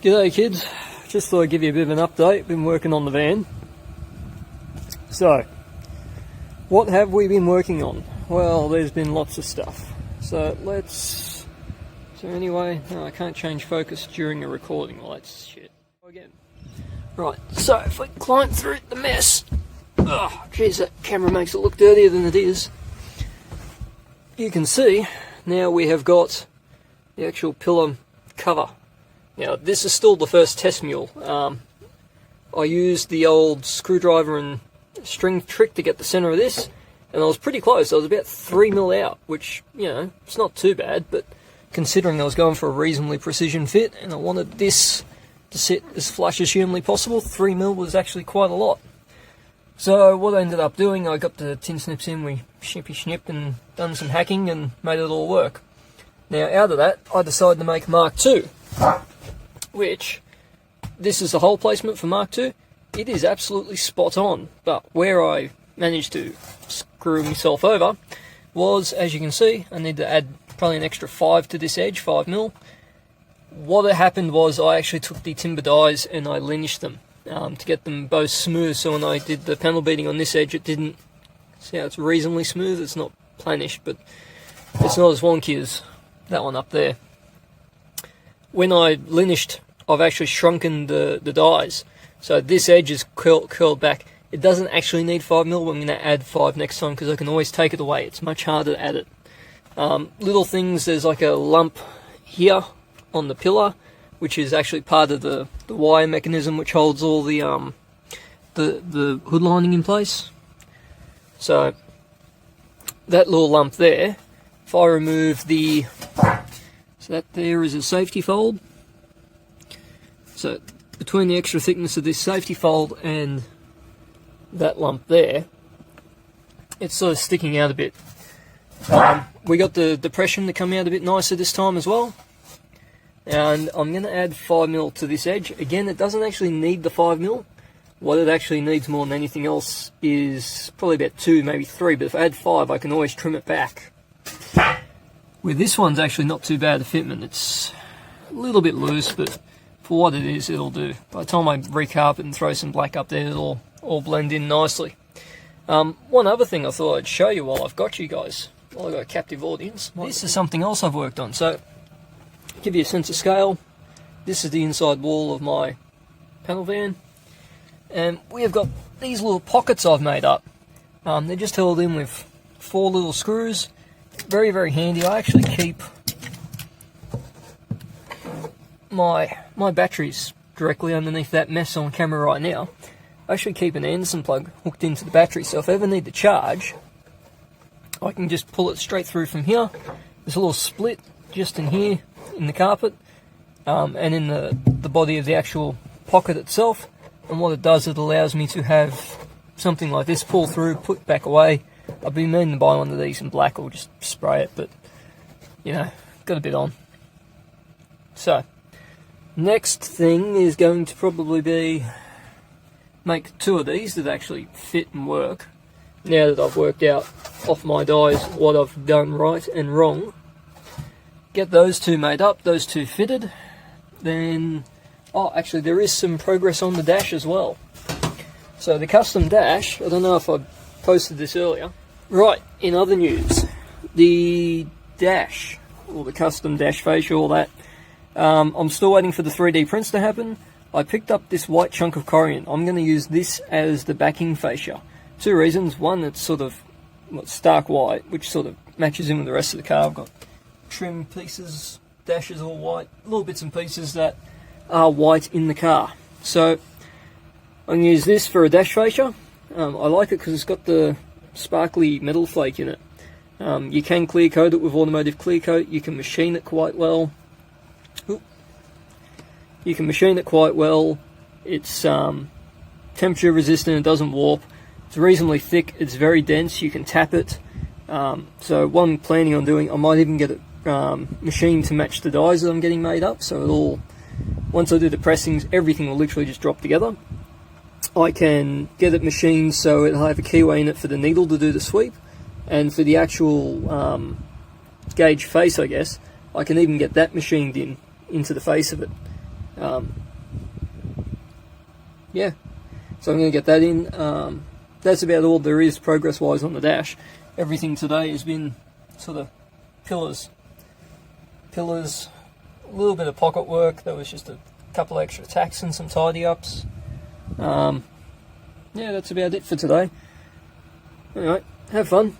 G'day kids, just thought I'd give you a bit of an update. Been working on the van. So, what have we been working on? Well, there's been lots of stuff. So anyway, no, I can't change focus during a recording, well that's shit. Again. Right, so if I climb through the mess, oh geez, that camera makes it look dirtier than it is. You can see, now we have got the actual pillar cover. Now, this is still the first test mule. I used the old screwdriver and string trick to get the center of this, and I was pretty close. I was about 3mm out, which, you know, it's not too bad, but considering I was going for a reasonably precision fit, and I wanted this to sit as flush as humanly possible, 3mm was actually quite a lot. So what I ended up doing, I got the tin snips in, we snippy-snipped and done some hacking and made it all work. Now, out of that, I decided to make Mark II. Which, this is the hole placement for Mark II. It is absolutely spot on, but where I managed to screw myself over was, as you can see, I need to add probably an extra 5 to this edge, 5mm. What had happened was I actually took the timber dies and I lineaged them to get them both smooth, so when I did the panel beating on this edge, it didn't, see how it's reasonably smooth, it's not planished, but it's not as wonky as that one up there. When I lineaged, I've actually shrunken the dies, so this edge is curled back. It doesn't actually need 5mm, but I'm going to add 5 next time because I can always take it away. It's much harder to add it. Little things, there's like a lump here on the pillar, which is actually part of the wire mechanism which holds all the hood lining in place. So that little lump there, if I remove the, so that there is a safety fold. So between the extra thickness of this safety fold and that lump there, it's sort of sticking out a bit. We got the depression to come out a bit nicer this time as well. And I'm going to add 5mm to this edge. Again, it doesn't actually need the 5mm. What it actually needs more than anything else is probably about 2, maybe 3, but if I add 5, I can always trim it back. With this one's actually not too bad a fitment. It's a little bit loose, but for what it is, it'll do. By the time I recarpet and throw some black up there, it'll all blend in nicely. One other thing I thought I'd show you while I've got you guys, while I've got a captive audience. This is something else I've worked on. So, give you a sense of scale, this is the inside wall of my panel van, and we have got these little pockets I've made up. They're just held in with 4 little screws. Very, very handy. I actually keep my batteries directly underneath that mess on camera right now. I actually keep an Anderson plug hooked into the battery, so if I ever need to charge, I can just pull it straight through from here. There's a little split just in here in the carpet, and in the body of the actual pocket itself, and what it does, it allows me to have something like this pull through, put back away. I've been meaning to buy one of these in black or just spray it, but you know, got a bit on. So next thing is going to probably be make 2 of these that actually fit and work. Now that I've worked out off my dies what I've done right and wrong, get those 2 made up, those 2 fitted, then, oh actually there is some progress on the dash as well. So the custom dash, I don't know if I posted this earlier. Right, in other news, the dash, or the custom dash fascia, all that, I'm still waiting for the 3D prints to happen. I picked up this white chunk of Corian. I'm going to use this as the backing fascia. 2 reasons. One, it's sort of stark white, which sort of matches in with the rest of the car. I've got trim pieces, dashes all white, little bits and pieces that are white in the car. So I'm going to use this for a dash fascia. I like it because it's got the sparkly metal flake in it. You can clear coat it with automotive clear coat. You can machine it quite well. It's temperature resistant, it doesn't warp. It's reasonably thick, it's very dense, you can tap it. So what I'm planning on doing, I might even get it machined to match the dies that I'm getting made up, so it'll, once I do the pressings, everything will literally just drop together. I can get it machined so it'll have a keyway in it for the needle to do the sweep, and for the actual gauge face, I guess, I can even get that machined into the face of it. Yeah, so I'm going to get that in. That's about all there is progress-wise on the dash. Everything today has been sort of pillars, a little bit of pocket work. There was just a couple extra tacks and some tidy-ups. Yeah, that's about it for today. Alright, have fun.